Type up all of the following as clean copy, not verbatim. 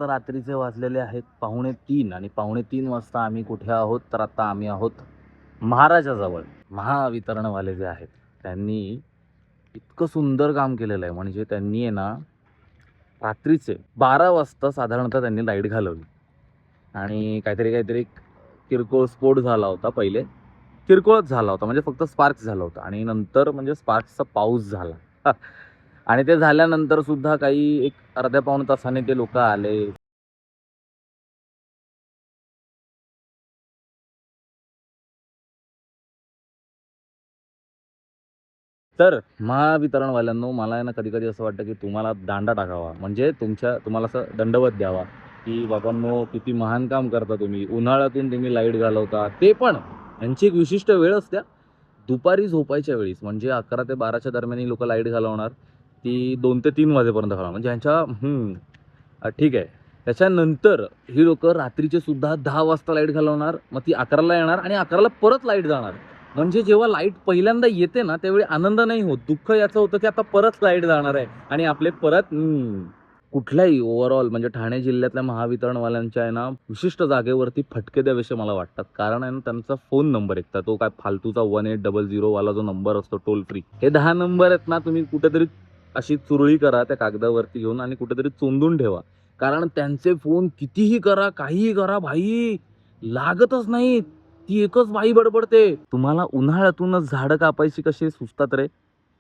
तर रात्रीचे वाजलेले आहेत 2:45 आणि 2:45 वाजता आम्ही कुठे आहोत, तर आता आम्ही आहोत महाराजाजवळ. महावितरणवाले जे आहेत त्यांनी इतकं सुंदर काम केलेलं आहे. म्हणजे त्यांनी आहे ना रात्रीचे 12 वाजता साधारणतः त्यांनी लाईट घालवली आणि काहीतरी किरकोळ स्फोट झाला होता. पहिले किरकोळच झाला होता, म्हणजे फक्त स्पार्क झालं होतं आणि नंतर म्हणजे स्पार्क्सचा पाऊस झाला. आणि ते झाल्यानंतर सुद्धा काही एक अर्ध्या पाऊण तासाने ते लोक आले. तर महावितरणवाल्यांनो, मला आहे ना कधी-कधी असं वाटतं, की तुम्हाला दांडा टाकावा. म्हणजे तुम्हाला असं दंडवत द्यावा, की बाबांनो किती महान काम करता तुम्ही. उन्हाळ्यातून तुम्ही लाईट घालवता. ते पण यांची एक विशिष्ट वेळ असते, दुपारी झोपायच्या वेळीस. म्हणजे 11 ते 12च्या दरम्यान ही लोकं लाईट घालवणार. ती 2 ते 3 वाजेपर्यंत घालवणार. म्हणजे ठीक आहे. त्याच्यानंतर ही लोकं रात्रीचे सुद्धा 10 वाजता लाईट घालवणार. मग ती 11ला येणार आणि 11ला परत लाईट जाणार. म्हणजे जेव्हा लाईट पहिल्यांदा येते ना, त्यावेळी आनंद नाही होत. दुःख याचं होतं, की आता परत लाईट जाणार आहे आणि आपले परत कुठल्याही ओव्हरऑल म्हणजे ठाणे जिल्ह्यातल्या महावितरणवाल्यांच्या आहे ना, विशिष्ट जागेवरती फटके द्यावेसे मला वाटतात. कारण आहे ना, त्यांचा फोन नंबर एक तर तो काय फालतूचा 1800 वाला जो नंबर असतो टोल फ्री. हे 10 नंबर आहेत ना, तुम्ही कुठेतरी अशी चुरळी करा त्या कागदावरती घेऊन आणि कुठेतरी चोंदून ठेवा. कारण त्यांचे फोन कितीही करा, काहीही करा भाई, लागतच नाहीत. ती एकच बाई बडबडते. तुम्हाला उन्हाळ्यातूनच झाडं कापायची कशी सुचतात रे?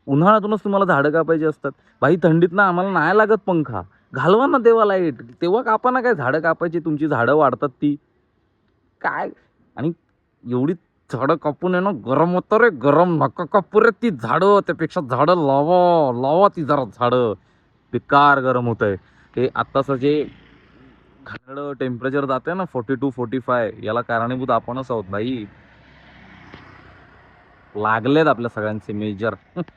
उन्हाळ्यातूनच तुम्हाला झाडं कापायची असतात. भाई थंडीतनं आम्हाला नाही लागत पंखा. घालवा ना तेव्हा लाईट. तेव्हा कापा ना, काय झाडं कापायची, तुमची झाडं वाढतात ती. काय आणि एवढी झाडं कापून आहे ना गरम होतं रे, गरम. नका कापू रे ती झाडं. त्यापेक्षा झाडं लावा ती जरा झाडं. बेकार गरम होतंय. हे आत्ताचं जे घाणेरडं टेम्परेचर जातंय ना 42-45, याला कारणीभूत आपणच आहोत भाई. लागलेत आपल्या सगळ्यांचे मेजर.